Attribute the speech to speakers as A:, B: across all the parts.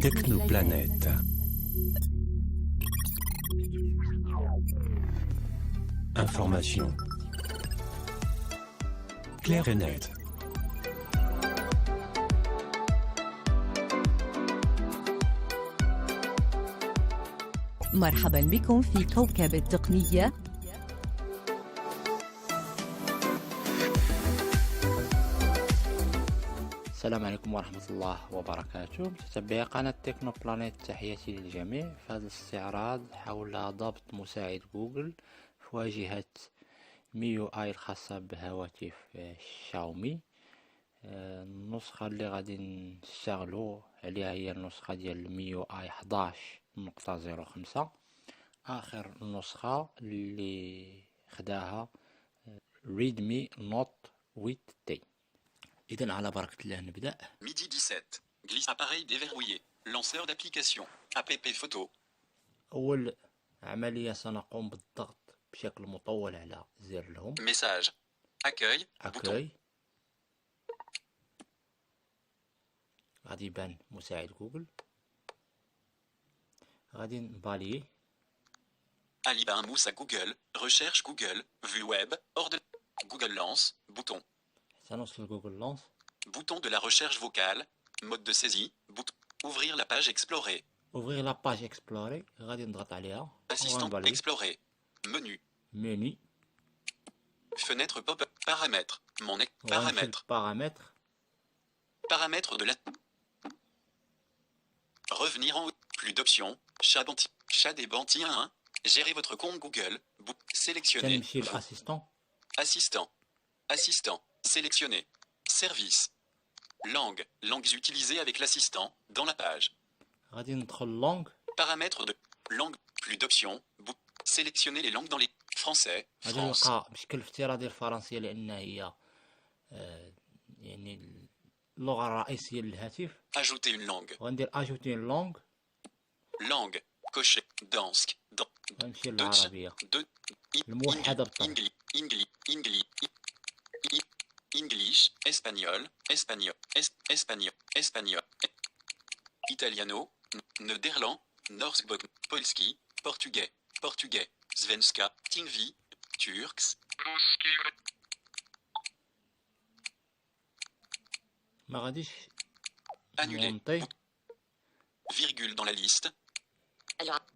A: Technoplanète. Information claire et nette.
B: مرحبا بكم في كوكب التقنية.
C: السلام عليكم ورحمة الله وبركاته. تتبع قناة تكنو بلانيت. تحياتي للجميع في هذا الاستعراض حول ضبط مساعد جوجل في واجهة ميو اي الخاصة بهواتف شاومي. النسخة اللي غادي نشتغلو عليها هي النسخة ديال ميو اي 11.05، آخر نسخة اللي خداها ريدمي نوت ويت تي. إذن على بركة الله نبدأ.
D: Midi 17. Glisse appareil déverrouillé. Lanceur d'application. App photo.
C: أول عملية سنقوم بالضغط بشكل مطول على زر الهوم.
D: Message. Accueil. Bouton.
C: أكوي. غادي يبان مساعد جوجل. غادي نباليه.
D: Alibaba mousse à Google. Recherche Google. Vue web. Google lance. Bouton.
C: سنوصل جوجل لونس.
D: Bouton de la recherche vocale. Mode de saisie. Bouton. Ouvrir la page Explorer.
C: اوفغيغ لا باج اكسبلوري. غادي نضغط عليها.
D: Assistant Explorer. Menu.
C: ميني.
D: Fenêtre pop-up. Paramètres. Paramètres.
C: Paramètres.
D: Paramètres de la... Revenir en haut. Plus d'options. Chat des Banti 1. Gérer votre compte Google. Sélectionner.
C: تنمشي للاسيستون.
D: Assistant. Assistant. Sélectionner. Service. Langues utilisées avec l'assistant. Dans la page.
C: غادي ندخل لونغ.
D: Paramètres de langue. Plus d'options. Sélectionner les langues dans les... Français.
C: غادي
D: France.
C: نلقى بشكل افتراضي الفرنسية لأن هي يعني اللغة الرئيسية للهاتف.
D: Ajouter une langue.
C: وغندير اجوتي لونغ.
D: Langue. Cocher. Dansk.
C: غنمشي للعربية الموحدة بالطبع.
D: English, espagnol, italiano, néerlandais, norsk, polski, portugais, svenska, tingvi, turks.
C: ما غاديش
D: Annuler.
C: نونطي.
D: Virgule dans la liste.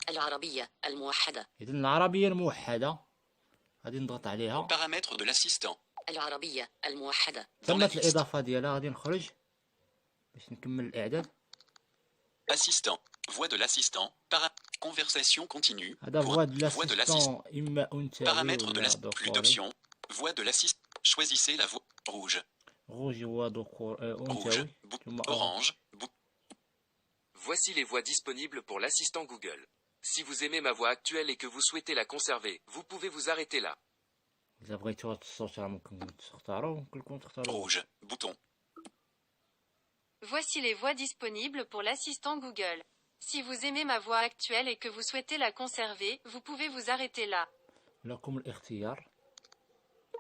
E: العربية الموحدة.
C: إذن العربية الموحدة غادي نضغط عليها.
D: Paramètres de l'assistant.
E: العربية الموحدة.
C: تمت الإضافة ديالها. غادي نخرج باش نكمل الإعداد.
D: Assistant. Voix de l'assistant. Conversation continue.
C: هذا voix de l'assistant إما أنثوي
D: Paramètres de
C: ولا
D: l'assistant. Plus
C: ذكوري.
D: d'options. Voix de l'assistant. Choisissez la voix. Rouge.
C: روج هو ذكور
D: Rouge.
C: أنثوي. ثم
D: Orange.
F: Voici les voix disponibles pour l'assistant Google. Si vous aimez ma voix actuelle et que vous souhaitez la conserver, vous pouvez vous arrêter là.
C: إذا بغيتو هاد الصوت راه ممكن تختاروا كلكم تختاروا.
D: Rouge. Bouton.
G: Voici les voix disponibles pour l'assistant Google. Si vous aimez ma voix actuelle et que vous souhaitez la conserver, vous pouvez vous arrêter là.
C: لكم الاختيار.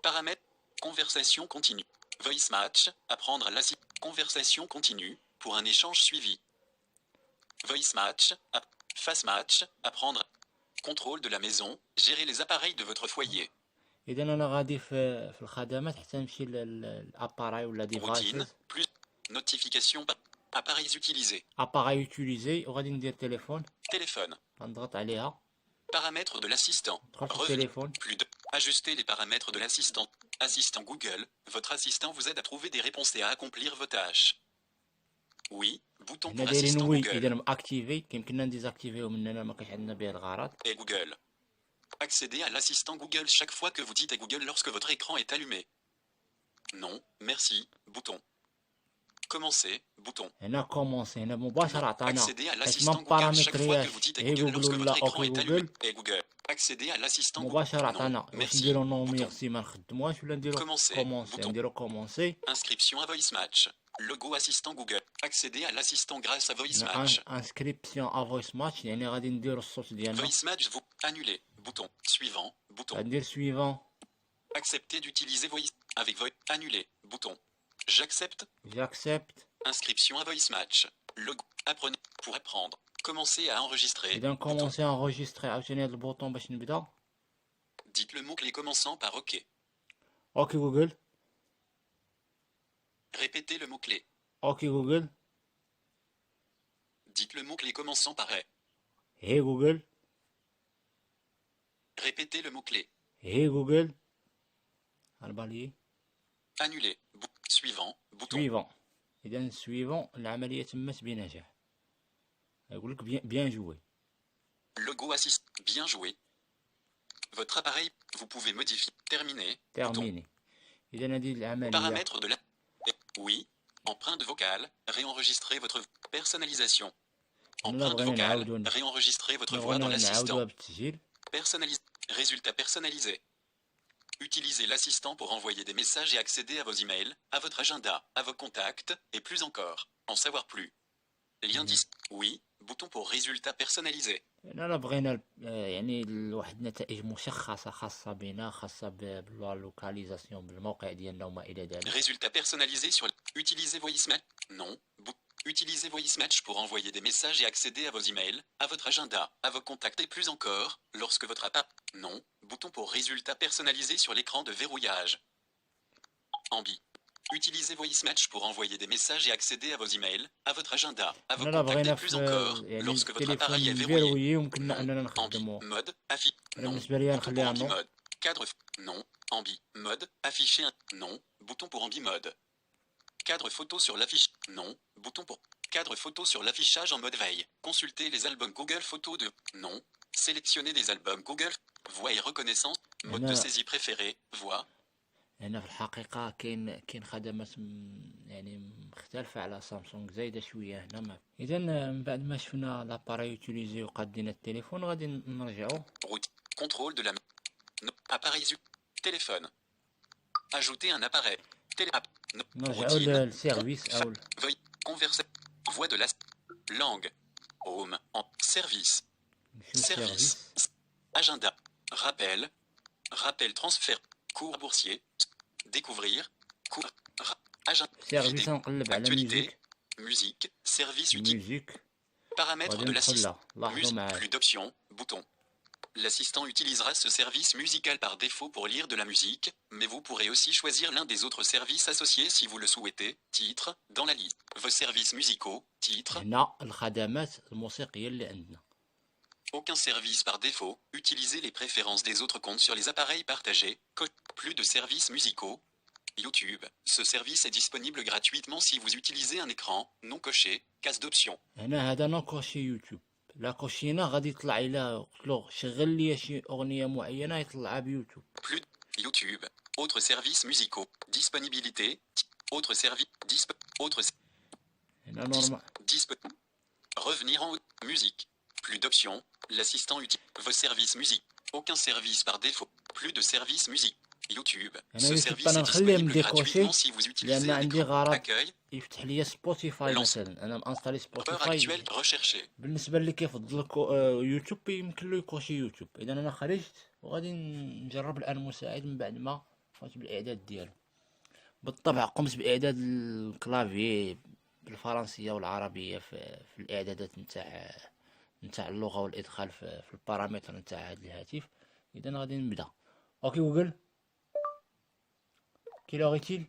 D: Paramètres. Conversation continue. Voice match. Apprendre à l'assistant. Conversation continue. Pour un échange suivi. Voice match. Face match. Apprendre. Contrôle de la maison. Gérer les appareils de votre foyer.
C: إذا أنا غادي في الخدمات حتى نمشي للأباراي ولا
D: Routine.
C: ديفايسز.
D: Plus. Notification. Appareils utilisés.
C: أباراي يوتيليزي وغادي ندير تليفون.
D: Téléphone.
C: غنضغط عليها.
D: Paramètres de l'assistant.
C: ندخل في
D: Revenir.
C: التليفون.
D: Plus de. Ajuster les paramètres de l'assistant. Assistant Google. Votre assistant vous aide à trouver des réponses et à accomplir vos tâches. Oui. Bouton
C: هنا
D: pour
C: دايرين
D: assistant
C: وي.
D: Google.
C: إذا مأكتيفي كيمكننا نديزاكتيفيو من هنا ما كاينش عندنا به الغرض.
D: Et Google. Accédez à l'assistant Google chaque fois que vous dites à Google lorsque votre écran est allumé. Non, merci. Bouton. Commencer. Bouton.
C: هنا كومونسي. هنا مباشرة عطانا
D: Accédez à
C: حيت
D: l'assistant
C: ما
D: Google chaque fois que
C: بارامترياش
D: vous dites à
C: هي
D: Google
C: جوجل
D: lorsque
C: ولا
D: votre écran
C: اوكي
D: est allumé.
C: جوجل.
D: Et Google. Accédez à l'assistant Google.
C: مباشرة
D: Non,
C: عطانا واش
D: merci.
C: نديرو نو
D: Bouton.
C: ميرسي ما نخدموهاش ولا نديرو
D: Commencer.
C: كومونسي.
D: Bouton.
C: نديرو كومونسي.
D: Inscription à Voice Match. Logo assistant Google. Accéder à l'assistant grâce à Voice Match.
C: انسكريبسيون ا فويس ماتش يعني غادي نديرو الصوت ديالنا.
D: Voice Match vous. Annuler. Bouton. Suivant. Bouton.
C: غندير سويفون.
D: Accepter d'utiliser Voice. Avec Voice. Annuler. Bouton. J'accepte.
C: جاكسبت.
D: Inscription à Voice Match. Logo. Apprenez. Pour apprendre. Commencez à enregistrer.
C: اذا كومونسي انغوجيستري عاوتاني هاد البوطون باش نبدا.
D: Dites le mot-clé commençant par OK.
C: اوكي جوجل.
D: Répétez le mot-clé.
C: اوكي جوجل.
D: Dites le mot-clé commençant par E.
C: هي جوجل.
D: Répétez le mot-clé.
C: هي جوجل. البالي.
D: Annuler. Suivant. Bouton.
C: سويفون. اذا سويفون العمليه تمت بنجاح. يقول لك بيان جوي.
D: Logo assist. Bien joué. Votre appareil. Vous pouvez modifier. Terminer.
C: تيرميني. اذا هذه العمليه.
D: Paramètres de la. Oui. Empreinte vocale. Réenregistrer votre personnalisation. Empreinte vocale. Réenregistrer votre voix dans l'assistant. Personnalisé. Résultat personnalisé. Utilisez l'assistant pour envoyer des messages et accéder à vos emails, à votre agenda, à vos contacts, et plus encore. En savoir plus. Lien Oui. Bouton pour résultat personnalisé.
C: انا بغينا يعني واحد النتائج مشخصه خاصه بنا خاصه باللوكاليزاسيون بالموقع ديالنا وما الى ذلك.
D: Résultat personnalisé sur. Utilisez Voice Match. Non. Utilisez Voice Match pour envoyer des messages et accéder à vos emails, à votre agenda, à vos contacts et plus encore, lorsque votre appareil. Non. Bouton pour résultat personnalisé sur l'écran de verrouillage. Ambi. Utilisez Voice Match pour envoyer des messages et accéder à vos emails, à votre agenda, à vos contacts et plus encore, lorsque votre appareil est verrouillé. Ambi. Mode. Affiche. Non. Bouton pour Ambi Mode. Cadre. Non. Ambi. Mode. Afficher un. Non. Bouton pour Ambi Mode. Cadre photo sur l'affiche. Non. Bouton pour. Cadre photo sur l'affichage en mode veille. Consultez les albums Google Photos de. Non. Sélectionnez des albums Google. Voix et reconnaissance. Mode de saisie préféré. Voix.
C: هنا في الحقيقه كاين خدمات يعني مختلفه على سامسونج زايده شويه هنا. اذا من بعد ما شفنا لاباري يوتيليزي وقادين التليفون غادي نرجعوا.
D: Contrôle de la. Appareil. Téléphone. Ajouter un appareil.
C: نرجعوا للسيرفيس او
D: Converse. Voix de la. Langue. Home. En. Service. Service. Agenda. Rappel. Rappel transfert. Cours boursier. Découvrir. Cours. Agenda.
C: سيرفيس نقلب على
D: Actualité. Musique. Service utile.
C: ميوزيك.
D: Paramètres de l'assistant.
C: لاحظوا معايا.
D: Plus d'options. Bouton. L'assistant utilisera ce service musical par défaut pour lire de la musique, mais vous pourrez aussi choisir l'un des autres services associés si vous le souhaitez. Titre. Dans la liste. Vos services musicaux. Titre.
C: هنا الخدمات الموسيقيه اللي عندنا.
D: Aucun service par défaut. Utilisez les préférences des autres comptes sur les appareils partagés. Plus de services musicaux. YouTube. Ce service est disponible gratuitement si vous utilisez un écran non coché. Case d'options.
C: هنا هذا نكوشي يوتيوب. لا كوشينا غادي يطلع الى قلت له شغل لي شي اغنيه معينه يطلعها بيوتيوب.
D: Plus YouTube. Autres services musicaux. Disponibilité. Autres services. Autres.
C: هنا نورمال.
D: Revenir en haut. Musique. Plus d'options. L'assistant utilise vos services musique. Aucun service par défaut. Plus de services musique. YouTube. Ce service est disponible gratuitement si vous utilisez l'écran. Accueil.
C: يفتح لي سبوتيفاي مثلا انا مانستالي سبوتيفاي.
D: Actuel recherché.
C: بالنسبه اللي كيفضل يوتيوب يمكن له يكوشي يوتيوب. اذا انا خرجت وغادي نجرب الان مساعد من بعد ما قمت بالاعداد ديالو. بالطبع قمت باعداد الكلافي بالفرنسيه والعربيه في الاعدادات نتاع اللغه والادخال في البارامتر نتاع هذا الهاتف. اذا غادي نبدا. اوكي جوجل. Quelle heure est-il?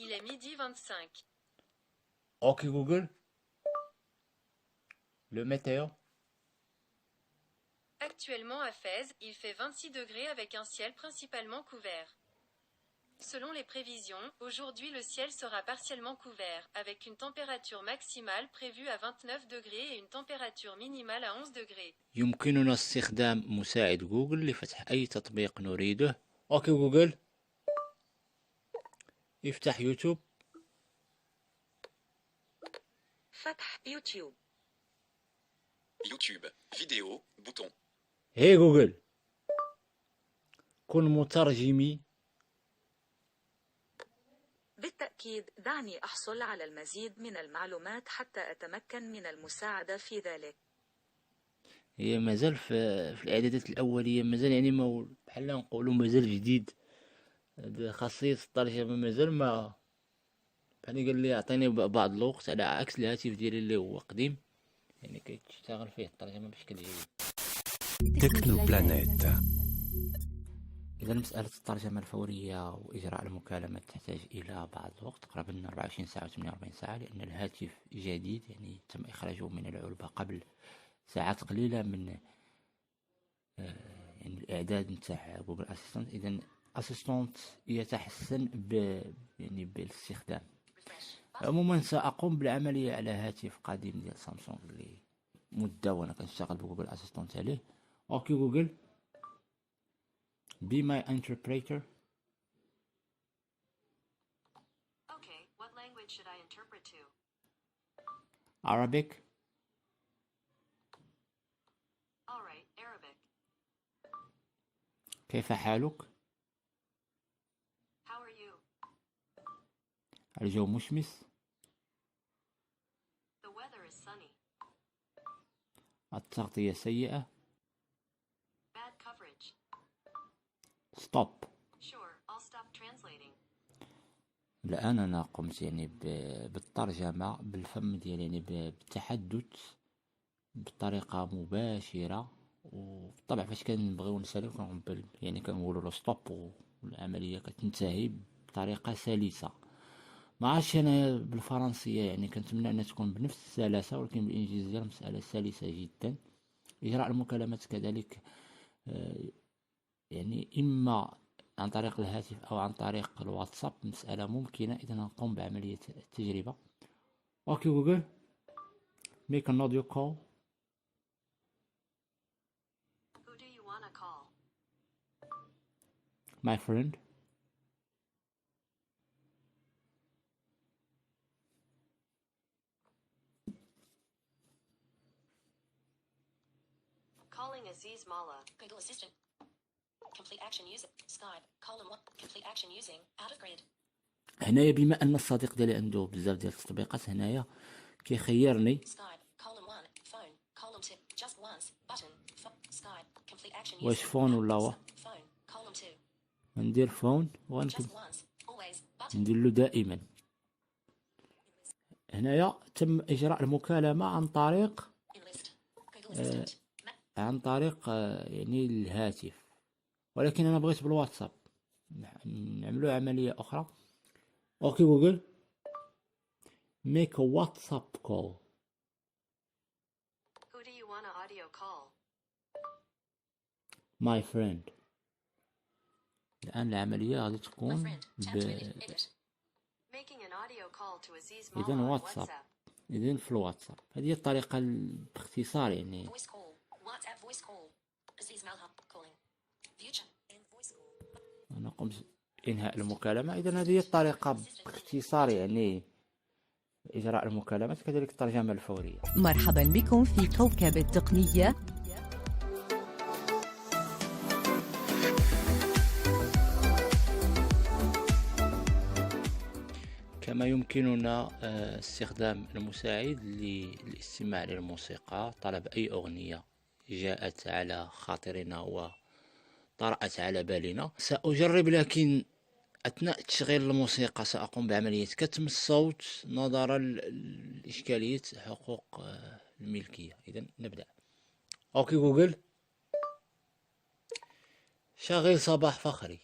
G: Il est midi 25.
C: Ok Google. Le météo.
G: Actuellement à Fès, il fait 26 degrés avec un ciel principalement couvert. Selon les prévisions, aujourd'hui le ciel sera partiellement couvert, avec une température maximale prévue à 29 degrés et une température minimale à 11 degrés.
C: يمكننا استخدام مساعد جوجل لفتح أي تطبيق نريده. اوكي جوجل. افتح يوتيوب.
E: فتح يوتيوب.
D: YouTube. Vidéo. Bouton.
C: هي جوجل. كن مترجمي.
E: بالتأكيد دعني أحصل على المزيد من المعلومات حتى أتمكن من المساعدة في ذلك.
C: هي مازال في الاعدادات الاوليه مازال يعني ما بحال نقولوا مازال جديد. هاد خاصيه الترجمه مازال ما يعني قال لي اعطيني بعض الوقت، على عكس الهاتف ديالي اللي هو قديم، يعني كيشتغل فيه الترجمة بشكل جيد.
A: تكنوبلانيت.
C: إذا مسألة الترجمة الفورية وإجراء المكالمة تحتاج إلى بعض الوقت، تقريبا 24 ساعة و 48 ساعة، لأن الهاتف جديد، يعني تم إخراجه من العلبة قبل ساعات قليلة من يعني الإعداد نتاع جوجل أسيستنت. إذا أسيستنت يتحسن يعني بالاستخدام. عموما سأقوم بالعملية على هاتف قديم ديال سامسونج اللي مدة وأنا كنشتغل بجوجل أسيستنت عليه. أوكي جوجل، be my interpreter.
G: Okay, what language should I interpret to?
C: Arabic.
G: Alright, Arabic.
C: كيف حالك؟
G: How are you?
C: الجو مشمس.
G: The weather is sunny.
C: التغطية سيئة.
G: Bad coverage.
C: stop.
G: Sure, I'll stop translating.
C: الآن أنا قمت يعني بالترجمة بالفم ديالي، يعني بالتحدث بطريقة مباشرة. وبالطبع فاش كنبغيو نساليو يعني كنقولوا له ستوب، والعملية كتنتهي بطريقة سلسة. ما عرفتش انا بالفرنسية يعني كنتمنى انها تكون بنفس السلاسة، ولكن بالانجليزية المسألة سلسة جدا. اجراء المكالمات كذلك يعني اما عن طريق الهاتف او عن طريق الواتساب مسألة ممكنة. اذا نقوم بعملية التجربة. اوكي جوجل، make an audio call.
G: Who do you wanna call?
C: my friend.
G: Calling Aziz Mala.
H: Google Assistant. Complete action using Skype. Column 1. Complete action using out of grid.
C: هنايا بما ان الصديق ديالي عنده بزاف ديال التطبيقات، هنايا كيخيرني
H: Skype. Column 1. Phone. Column 2. Just once. Button. Skype. Complete action using.
C: واش فون ولا وا.
H: Phone. Column 2.
C: ندير فون
H: Just
C: وغنكتب
H: once. Always. Button.
C: ندير له دائما. هنايا تم اجراء المكالمة عن طريق
H: Enlist. Google Assistant.
C: عن طريق يعني الهاتف، ولكن انا بغيت بالواتساب نعملوا عملية اخرى. اوكي جوجل، make a WhatsApp call.
G: Who do you wanna audio call?
C: my friend. الان العملية غادي
H: My
C: تكون
H: friend. Tab to edit. Edit.
G: Making an audio call to Aziz Mala
C: إذن
G: on
C: واتساب.
G: WhatsApp.
C: إذن في الواتساب. هذه الطريقة باختصار يعني.
H: Voice call. WhatsApp voice call. Aziz Malha calling. Future. And voice call.
C: أنا قمت إنهاء المكالمة. إذن هذه الطريقة باختصار يعني إجراء المكالمات، كذلك الترجمة الفورية.
B: مرحبا بكم في كوكب التقنية.
C: كما يمكننا استخدام المساعد للاستماع للموسيقى، طلب أي أغنية جاءت على خاطرنا وطرأت على بالنا. سأجرب، لكن أثناء تشغيل الموسيقى سأقوم بعملية كتم الصوت نظرا لإشكالية حقوق الملكية. إذن نبدأ. أوكي جوجل، شغل صباح فخري.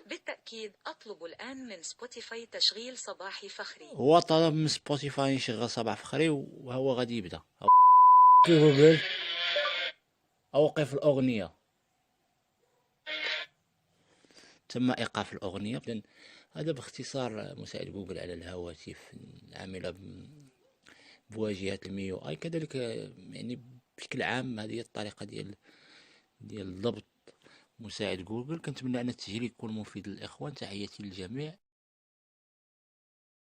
E: بالتأكيد أطلب الآن من سبوتيفاي تشغيل صباح فخري.
C: هو طلب من سبوتيفاي نشغل صباح فخري وهو غادي يبدأ. أوكي جوجل، أوقف الأغنية. تم إيقاف الأغنية. إذن هذا باختصار مساعد جوجل على الهواتف العاملة بواجهة الميو اي. كذلك يعني بشكل عام هذه الطريقة ديال ضبط مساعد جوجل. كنتمنى أن التسجيل يكون مفيد للإخوان. تحياتي للجميع.